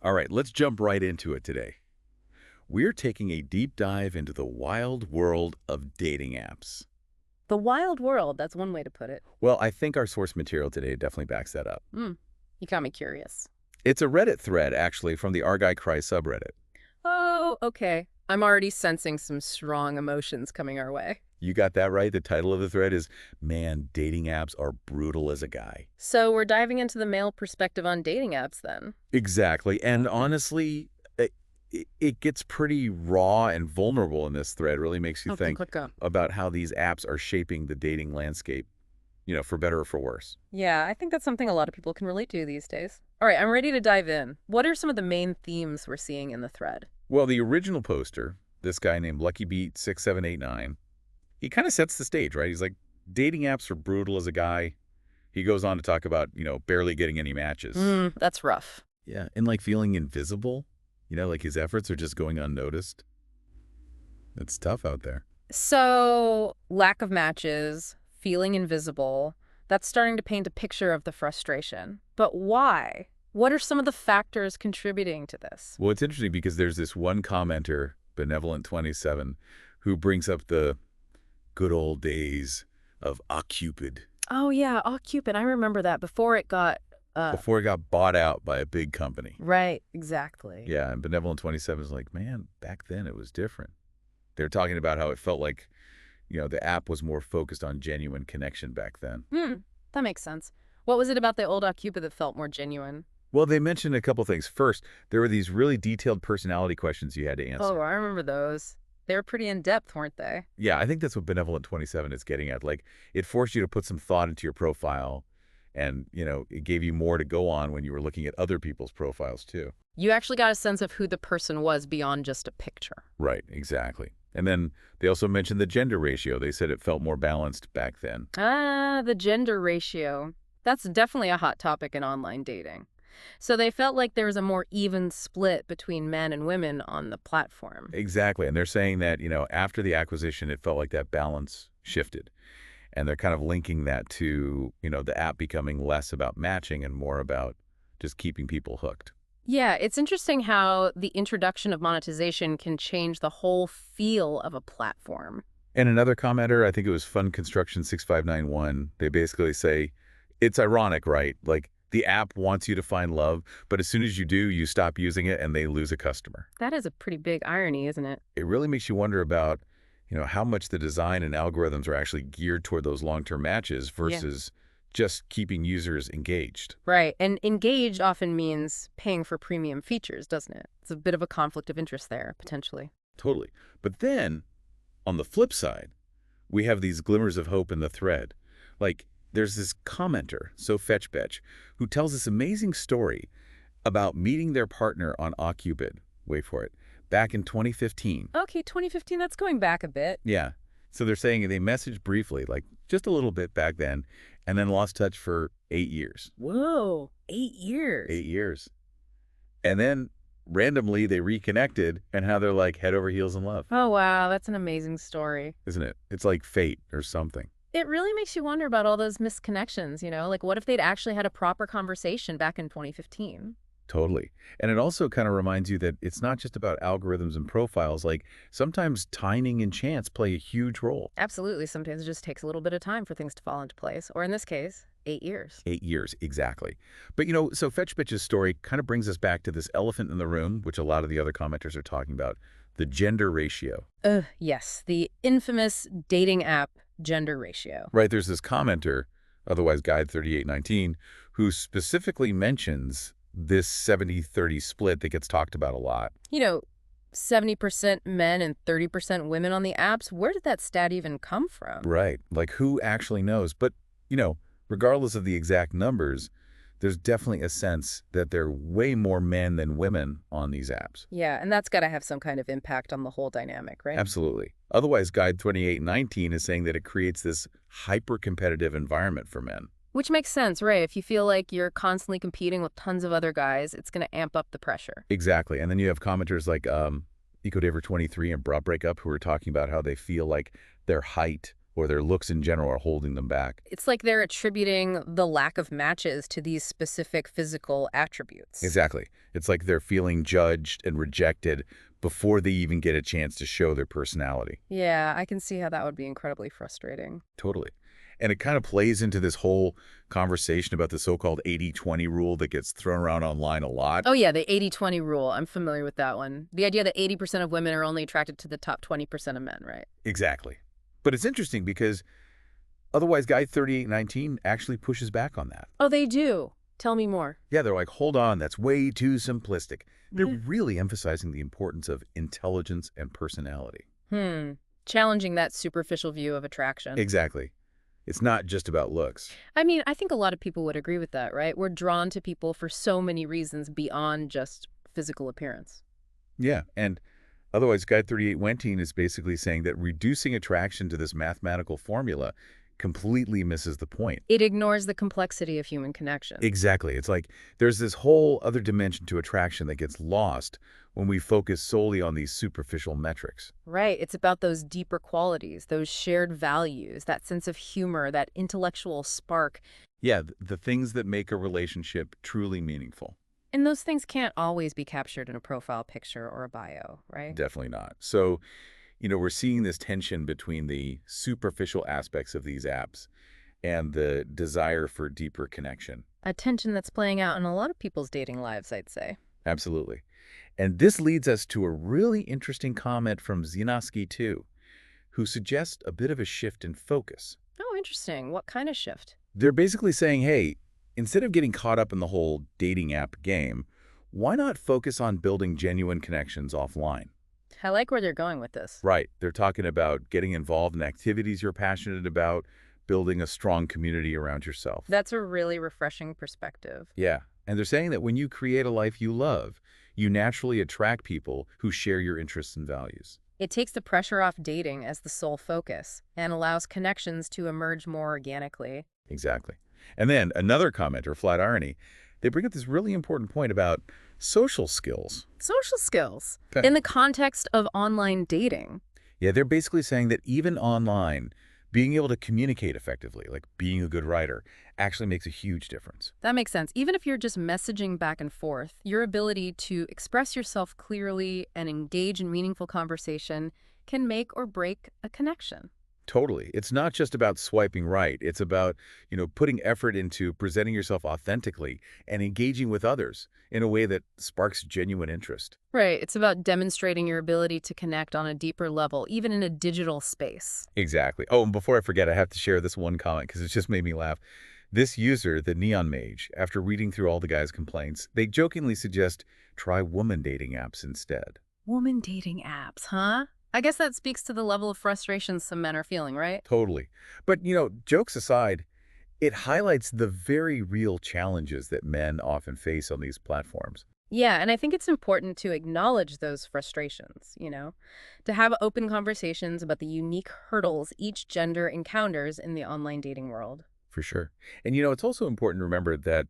All right, let's jump right into it today. We're taking a deep dive into the wild world of dating apps. The wild world, that's one way to put it. Well, I think our source material today definitely backs that up. Hmm, you got me curious. It's a Reddit thread, actually, from the Our Guy Cry subreddit. Oh, okay. I'm already sensing some strong emotions coming our way. You got that right? The title of the thread is, Man, Dating Apps Are Brutal as a Guy. So we're diving into the male perspective on dating apps then. Exactly. And honestly, it gets pretty raw and vulnerable in this thread. Really makes you Okay, think click up. about how these apps are shaping the dating landscape, for better or for worse. Yeah, I think that's something a lot of people can relate to these days. All right, I'm ready to dive in. What are some of the main themes we're seeing in the thread? Well, the original poster, this guy named LuckyBeat6789, he kind of sets the stage, right? He's like, dating apps are brutal as a guy. He goes on to talk about, barely getting any matches. That's rough. Yeah, and like feeling invisible, like his efforts are just going unnoticed. It's tough out there. So, lack of matches, feeling invisible, that's starting to paint a picture of the frustration. But why? What are some of the factors contributing to this? Well, it's interesting because there's this one commenter, Benevolent27, who brings up the good old days of OkCupid Oh, yeah, Cupid. I remember that before it got, before it got bought out by a big company. right, exactly. Yeah, and Benevolent27 is like, man, back then it was different. They're talking about how it felt like, the app was more focused on genuine connection back then. That makes sense. What was it about the old Cupid that felt more genuine? Well, they mentioned a couple things. First, there were these really detailed personality questions you had to answer. Oh, I remember those. They were pretty in-depth, weren't they? Yeah, I think that's what Benevolent27 is getting at. Like, it forced you to put some thought into your profile, and, it gave you more to go on when you were looking at other people's profiles, too. You actually got a sense of who the person was beyond just a picture. Right, exactly. And then they also mentioned the gender ratio. They said it felt more balanced back then. Ah, the gender ratio. That's definitely a hot topic in online dating. So they felt like there was a more even split between men and women on the platform. Exactly. And they're saying that, after the acquisition, it felt like that balance shifted. And they're kind of linking that to, the app becoming less about matching and more about just keeping people hooked. Yeah, it's interesting how the introduction of monetization can change the whole feel of a platform. And another commenter, I think it was Fun Construction 6591, they basically say, it's ironic, right? Like, the app wants you to find love, but as soon as you do, you stop using it and they lose a customer. That is a pretty big irony, isn't it? It really makes you wonder about, how much the design and algorithms are actually geared toward those long-term matches versus just keeping users engaged. Right. And engaged often means paying for premium features, doesn't it? It's a bit of a conflict of interest there, potentially. Totally. But then, on the flip side, we have these glimmers of hope in the thread. Like, there's this commenter, SoFetchBetch, who tells this amazing story about meeting their partner on OkCupid. Wait for it. Back in 2015. Okay, 2015, that's going back a bit. Yeah. So they're saying they messaged briefly, like just a little bit back then, and then lost touch for 8 years. Whoa, 8 years. 8 years. And then randomly they reconnected, and how they're like head over heels in love. Oh, wow, that's an amazing story. Isn't it? It's like fate or something. It really makes you wonder about all those misconnections, Like, what if they'd actually had a proper conversation back in 2015? Totally. And it also kind of reminds you that it's not just about algorithms and profiles. Like, sometimes timing and chance play a huge role. Absolutely. Sometimes it just takes a little bit of time for things to fall into place. Or in this case, 8 years. 8 years, exactly. But, so FetchBitch's story kind of brings us back to this elephant in the room, which a lot of the other commenters are talking about, the gender ratio. Yes, the infamous dating app gender ratio. Right, there's this commenter, otherwise Guide 3819, who specifically mentions this 70-30 split that gets talked about a lot. 70% men and 30% women on the apps. Where did that stat even come from? Right, like who actually knows? But, regardless of the exact numbers, there's definitely a sense that there are way more men than women on these apps. Yeah, and that's got to have some kind of impact on the whole dynamic, right? Absolutely. Otherwise, Guide 2819 is saying that it creates this hyper-competitive environment for men. Which makes sense, right? If you feel like you're constantly competing with tons of other guys, it's going to amp up the pressure. Exactly. And then you have commenters like EcoDaver23 and Bra Breakup who are talking about how they feel like their height or their looks in general are holding them back. It's like they're attributing the lack of matches to these specific physical attributes. Exactly. It's like they're feeling judged and rejected before they even get a chance to show their personality. Yeah, I can see how that would be incredibly frustrating. Totally. And it kind of plays into this whole conversation about the so-called 80-20 rule that gets thrown around online a lot. Oh yeah, the 80-20 rule. I'm familiar with that one. The idea that 80% of women are only attracted to the top 20% of men, right? Exactly. But it's interesting because otherwise Guide 3819 actually pushes back on that. Oh, they do. Tell me more. Yeah, they're like, hold on, that's way too simplistic. They're really emphasizing the importance of intelligence and personality. Challenging that superficial view of attraction. Exactly. It's not just about looks. I mean, I think a lot of people would agree with that, right? We're drawn to people for so many reasons beyond just physical appearance. Yeah, and otherwise Guide 3819 is basically saying that reducing attraction to this mathematical formula completely misses the point. It ignores the complexity of human connection. Exactly. It's like there's this whole other dimension to attraction that gets lost when we focus solely on these superficial metrics. Right. It's about those deeper qualities, those shared values, that sense of humor, that intellectual spark. Yeah, the things that make a relationship truly meaningful. And those things can't always be captured in a profile picture or a bio, right? Definitely not. So, we're seeing this tension between the superficial aspects of these apps and the desire for deeper connection. A tension that's playing out in a lot of people's dating lives, I'd say. Absolutely. And this leads us to a really interesting comment from Zinoski, too, who suggests a bit of a shift in focus. Oh, interesting. What kind of shift? They're basically saying, hey, instead of getting caught up in the whole dating app game, why not focus on building genuine connections offline? I like where they're going with this. Right. They're talking about getting involved in activities you're passionate about, building a strong community around yourself. That's a really refreshing perspective. Yeah. And they're saying that when you create a life you love, you naturally attract people who share your interests and values. It takes the pressure off dating as the sole focus and allows connections to emerge more organically. Exactly. And then another commenter, Flat Irony, they bring up this really important point about social skills. Social skills Okay. in the context of online dating. Yeah, they're basically saying that even online, being able to communicate effectively, like being a good writer, actually makes a huge difference. That makes sense. Even if you're just messaging back and forth, your ability to express yourself clearly and engage in meaningful conversation can make or break a connection. Totally. It's not just about swiping right. It's about, putting effort into presenting yourself authentically and engaging with others in a way that sparks genuine interest. Right. It's about demonstrating your ability to connect on a deeper level, even in a digital space. Exactly. Oh, and before I forget, I have to share this one comment because it just made me laugh. This user, the Neon Mage, after reading through all the guy's complaints, they jokingly suggest try woman dating apps instead. Woman dating apps, huh? I guess that speaks to the level of frustration some men are feeling, right? Totally. But, jokes aside, it highlights the very real challenges that men often face on these platforms. Yeah, and I think it's important to acknowledge those frustrations, to have open conversations about the unique hurdles each gender encounters in the online dating world. For sure. And, it's also important to remember that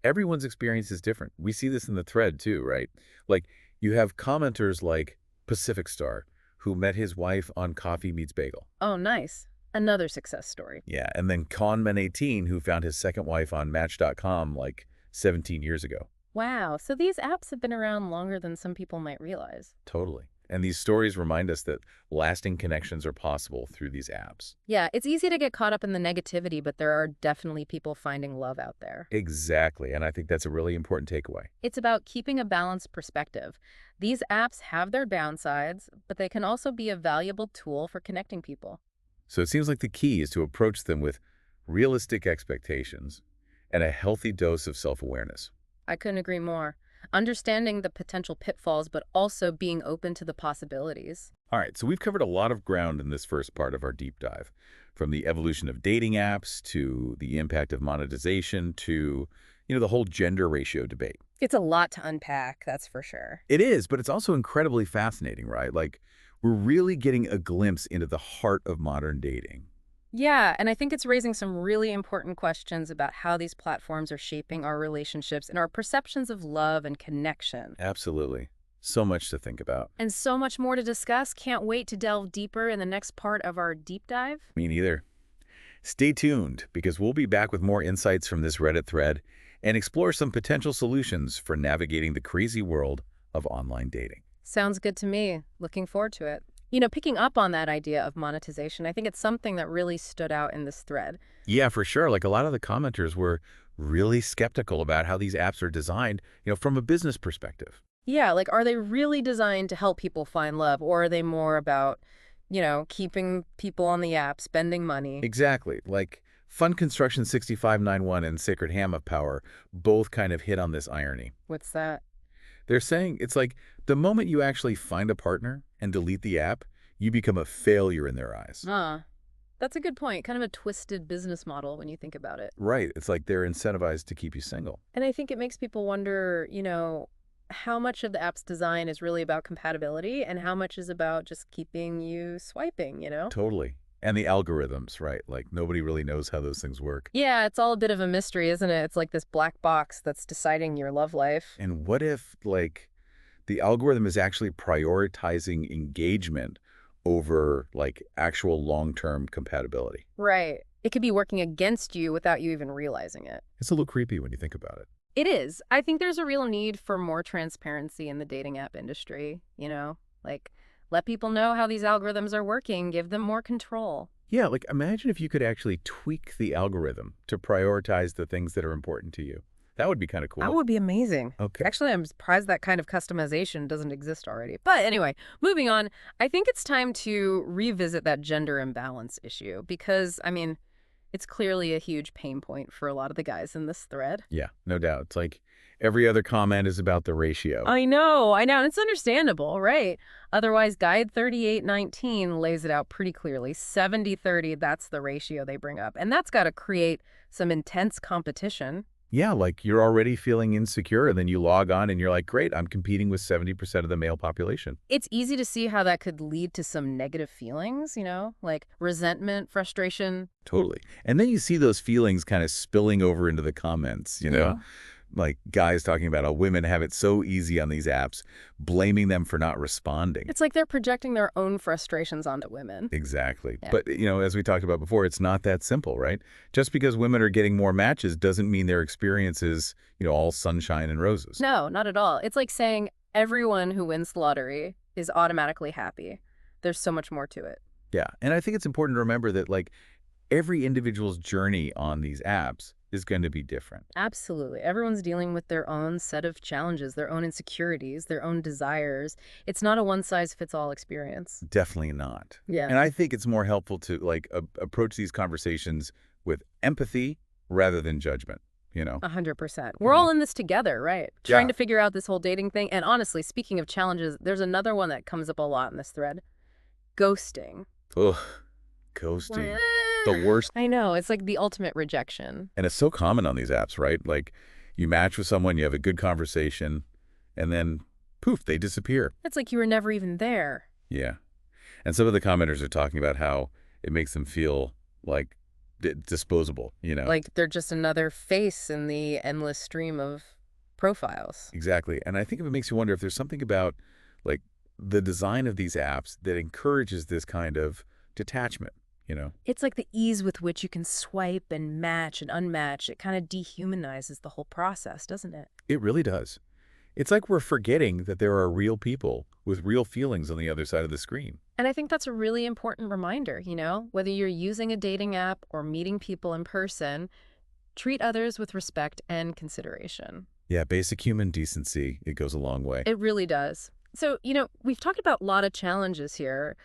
everyone's experience is different. We see this in the thread, too, right? Like, you have commenters like Pacific Star, who met his wife on Coffee Meets Bagel. Oh, nice. Another success story. Yeah, and then Conman18, who found his second wife on Match.com like 17 years ago. Wow, so these apps have been around longer than some people might realize. Totally. And these stories remind us that lasting connections are possible through these apps. Yeah, it's easy to get caught up in the negativity, but there are definitely people finding love out there. Exactly, and I think that's a really important takeaway. It's about keeping a balanced perspective. These apps have their downsides, but they can also be a valuable tool for connecting people. So it seems like the key is to approach them with realistic expectations and a healthy dose of self-awareness. I couldn't agree more. Understanding the potential pitfalls, but also being open to the possibilities. All right, so we've covered a lot of ground in this first part of our deep dive, from the evolution of dating apps to the impact of monetization to, the whole gender ratio debate. It's a lot to unpack, that's for sure. It is, but it's also incredibly fascinating, right? Like, we're really getting a glimpse into the heart of modern dating. Yeah, and I think it's raising some really important questions about how these platforms are shaping our relationships and our perceptions of love and connection. Absolutely. So much to think about. And so much more to discuss. Can't wait to delve deeper in the next part of our deep dive. Me neither. Stay tuned, because we'll be back with more insights from this Reddit thread and explore some potential solutions for navigating the crazy world of online dating. Sounds good to me. Looking forward to it. Picking up on that idea of monetization, I think it's something that really stood out in this thread. Yeah, for sure. Like, a lot of the commenters were really skeptical about how these apps are designed, from a business perspective. Yeah, like, are they really designed to help people find love, or are they more about, keeping people on the app, spending money? Exactly. Like, Fun Construction 6591 and Sacred Ham of Power both kind of hit on this irony. What's that? They're saying it's like the moment you actually find a partner and delete the app, you become a failure in their eyes. That's a good point. Kind of a twisted business model when you think about it. Right. It's like they're incentivized to keep you single. And I think it makes people wonder, how much of the app's design is really about compatibility and how much is about just keeping you swiping? Totally. And the algorithms, right? Like, nobody really knows how those things work. Yeah, it's all a bit of a mystery, isn't it? It's like this black box that's deciding your love life. And what if, like, the algorithm is actually prioritizing engagement over, like, actual long-term compatibility? Right. It could be working against you without you even realizing it. It's a little creepy when you think about it. It is. I think there's a real need for more transparency in the dating app industry, Like, let people know how these algorithms are working, give them more control. Yeah, like, imagine if you could actually tweak the algorithm to prioritize the things that are important to you. That would be kind of cool. That would be amazing. Okay. Actually, I'm surprised that kind of customization doesn't exist already. But anyway, moving on, I think it's time to revisit that gender imbalance issue because, it's clearly a huge pain point for a lot of the guys in this thread. Yeah, no doubt. It's like every other comment is about the ratio. I know. And it's understandable, right? Otherwise, Guide 3819 lays it out pretty clearly. 70-30, that's the ratio they bring up. And that's got to create some intense competition. Yeah, like, you're already feeling insecure, and then you log on and you're like, great, I'm competing with 70% of the male population. It's easy to see how that could lead to some negative feelings, like resentment, frustration. Totally. And then you see those feelings kind of spilling over into the comments, Yeah. Like guys talking about how women have it so easy on these apps, blaming them for not responding. It's like they're projecting their own frustrations onto women. Exactly. Yeah. But, as we talked about before, it's not that simple, right? Just because women are getting more matches doesn't mean their experience is, all sunshine and roses. No, not at all. It's like saying everyone who wins the lottery is automatically happy. There's so much more to it. Yeah. And I think it's important to remember that, like, every individual's journey on these apps is going to be different. Absolutely. Everyone's dealing with their own set of challenges, their own insecurities, their own desires. It's not a one-size-fits-all experience. Definitely not. Yeah. And I think it's more helpful to, like, approach these conversations with empathy rather than judgment, 100%. We're all in this together, right? Trying Yeah. to figure out this whole dating thing. And honestly, speaking of challenges, there's another one that comes up a lot in this thread. Ghosting. Ugh, ghosting. The worst. I know. It's like the ultimate rejection. And it's so common on these apps, right? Like, you match with someone, you have a good conversation, and then, poof, they disappear. It's like you were never even there. Yeah. And some of the commenters are talking about how it makes them feel like disposable, Like they're just another face in the endless stream of profiles. Exactly. And I think it makes you wonder if there's something about, like, the design of these apps that encourages this kind of detachment, It's like the ease with which you can swipe and match and unmatch. It kind of dehumanizes the whole process, doesn't it? It really does. It's like we're forgetting that there are real people with real feelings on the other side of the screen. And I think that's a really important reminder, whether you're using a dating app or meeting people in person, treat others with respect and consideration. Yeah, basic human decency, it goes a long way. It really does. So, we've talked about a lot of challenges here,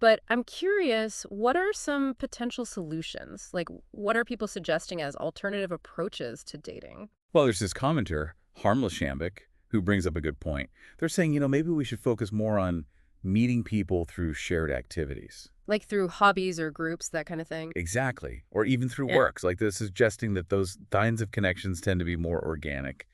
but I'm curious, what are some potential solutions? Like, what are people suggesting as alternative approaches to dating? Well, there's this commenter, Harmless Shambik, who brings up a good point. They're saying, maybe we should focus more on meeting people through shared activities. Like through hobbies or groups, that kind of thing? Exactly. Or even through Yeah. works. Like, they're suggesting that those kinds of connections tend to be more organic,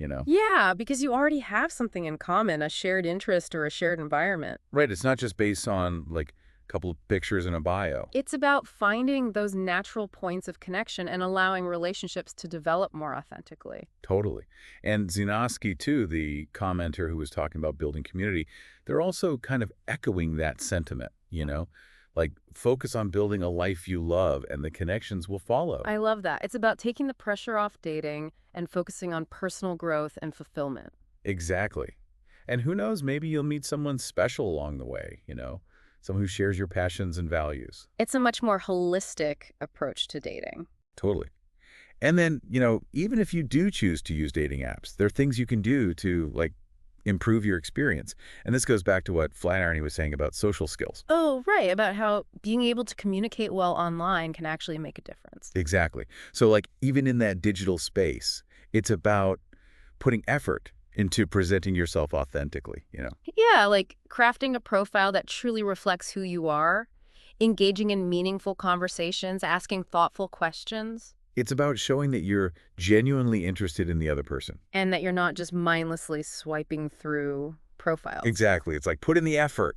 Yeah, because you already have something in common, a shared interest or a shared environment. Right. It's not just based on, like, couple of pictures and a bio. It's about finding those natural points of connection and allowing relationships to develop more authentically. Totally. And Zinoski, too, the commenter who was talking about building community, they're also kind of echoing that sentiment, Like, focus on building a life you love and the connections will follow. I love that. It's about taking the pressure off dating and focusing on personal growth and fulfillment. Exactly. And who knows, maybe you'll meet someone special along the way, someone who shares your passions and values. It's a much more holistic approach to dating. Totally. And then, even if you do choose to use dating apps, there are things you can do to, like, improve your experience. And this goes back to what Flatirony was saying about social skills. Oh, right, about how being able to communicate well online can actually make a difference. Exactly. So, like, even in that digital space, it's about putting effort into presenting yourself authentically. Yeah, like crafting a profile that truly reflects who you are, engaging in meaningful conversations, asking thoughtful questions, It's about showing that you're genuinely interested in the other person. and that you're not just mindlessly swiping through profiles. Exactly. It's like put in the effort.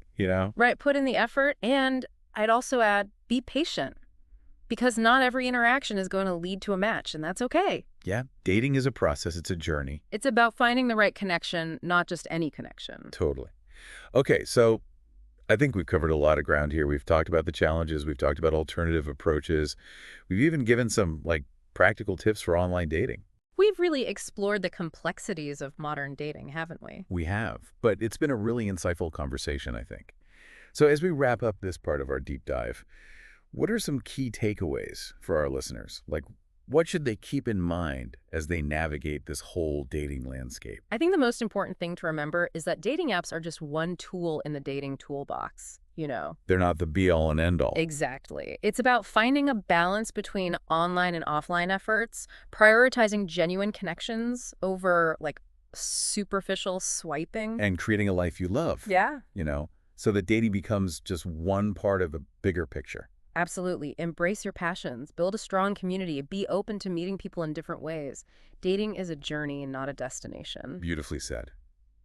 Right, put in the effort, and I'd also add, be patient. Because not every interaction is going to lead to a match, and that's okay. Yeah, dating is a process. It's a journey. It's about finding the right connection, not just any connection. Totally. Okay, so I think we've covered a lot of ground here. We've talked about the challenges. We've talked about alternative approaches. We've even given some, like, practical tips for online dating. We've really explored the complexities of modern dating, haven't we? We have, but it's been a really insightful conversation, I think. So as we wrap up this part of our deep dive, what are some key takeaways for our listeners? Like, what should they keep in mind as they navigate this whole dating landscape? I think the most important thing to remember is that dating apps are just one tool in the dating toolbox. They're not the be-all and end-all. Exactly. It's about finding a balance between online and offline efforts, prioritizing genuine connections over, like, superficial swiping. And creating a life you love, Yeah. so that dating becomes just one part of a bigger picture. Absolutely. Embrace your passions. Build a strong community. Be open to meeting people in different ways. Dating is a journey, not a destination. Beautifully said.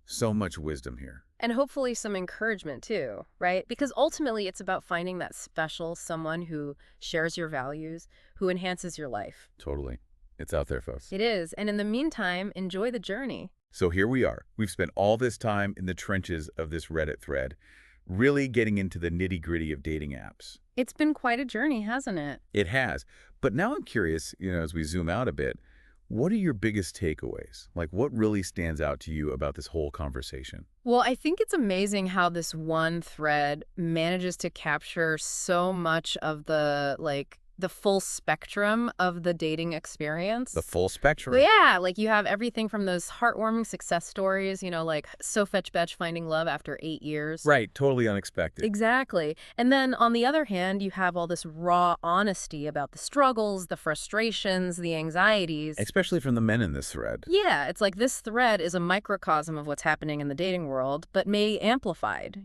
So much wisdom here. And hopefully some encouragement too, right? Because ultimately it's about finding that special someone who shares your values, who enhances your life. Totally. It's out there, folks. It is. And in the meantime, enjoy the journey. So here we are. We've spent all this time in the trenches of this Reddit thread, really getting into the nitty-gritty of dating apps. It's been quite a journey, hasn't it? It has. But now I'm curious, as we zoom out a bit, what are your biggest takeaways? Like, what really stands out to you about this whole conversation? Well, I think it's amazing how this one thread manages to capture so much of the full spectrum of the dating experience. The full spectrum. But yeah, like you have everything from those heartwarming success stories, like So Fetch Betch finding love after 8 years. Right, totally unexpected. Exactly. And then on the other hand, you have all this raw honesty about the struggles, the frustrations, the anxieties. Especially from the men in this thread. Yeah, it's like this thread is a microcosm of what's happening in the dating world, but may amplified,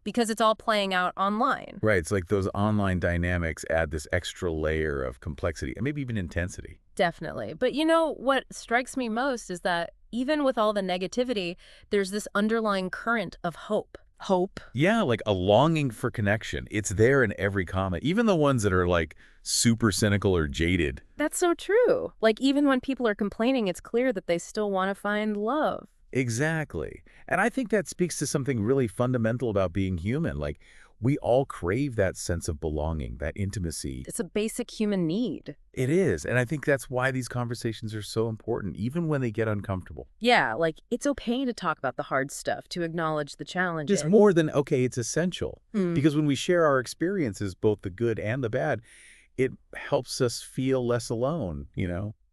because it's all playing out online. Right, it's like those online dynamics add this extra layer of complexity and maybe even intensity. Definitely. But what strikes me most is that even with all the negativity, there's this underlying current of hope. Hope. Yeah, like a longing for connection. It's there in every comment, even the ones that are like super cynical or jaded. That's so true. Like even when people are complaining, it's clear that they still want to find love. Exactly. And I think that speaks to something really fundamental about being human. Like, we all crave that sense of belonging, that intimacy. It's a basic human need. It is. And I think that's why these conversations are so important, even when they get uncomfortable. Yeah, like it's okay to talk about the hard stuff, to acknowledge the challenges. Just more than, okay, it's essential. Mm. Because when we share our experiences, both the good and the bad, it helps us feel less alone,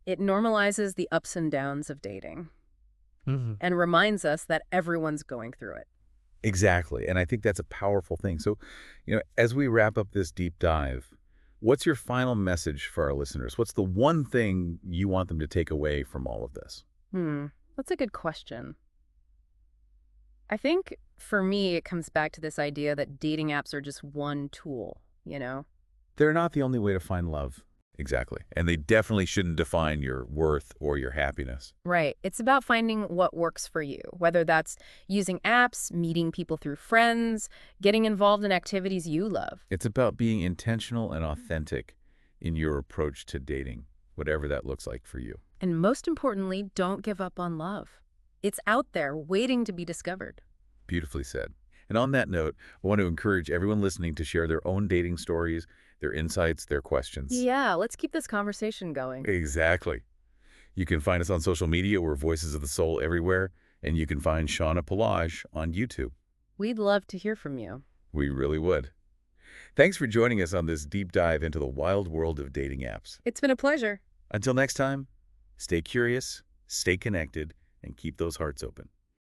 It normalizes the ups and downs of dating. Mm-hmm. And reminds us that everyone's going through it. Exactly. And I think that's a powerful thing. So, as we wrap up this deep dive, what's your final message for our listeners? What's the one thing you want them to take away from all of this? That's a good question. I think for me, it comes back to this idea that dating apps are just one tool, They're not the only way to find love. Exactly. And they definitely shouldn't define your worth or your happiness. Right. It's about finding what works for you, whether that's using apps, meeting people through friends, getting involved in activities you love. It's about being intentional and authentic in your approach to dating, whatever that looks like for you. And most importantly, don't give up on love. It's out there waiting to be discovered. Beautifully said. And on that note, I want to encourage everyone listening to share their own dating stories, their insights, their questions. Yeah, let's keep this conversation going. Exactly. You can find us on social media. We're Voices of the Soul everywhere. And you can find Shauna Pelage on YouTube. We'd love to hear from you. We really would. Thanks for joining us on this deep dive into the wild world of dating apps. It's been a pleasure. Until next time, stay curious, stay connected, and keep those hearts open.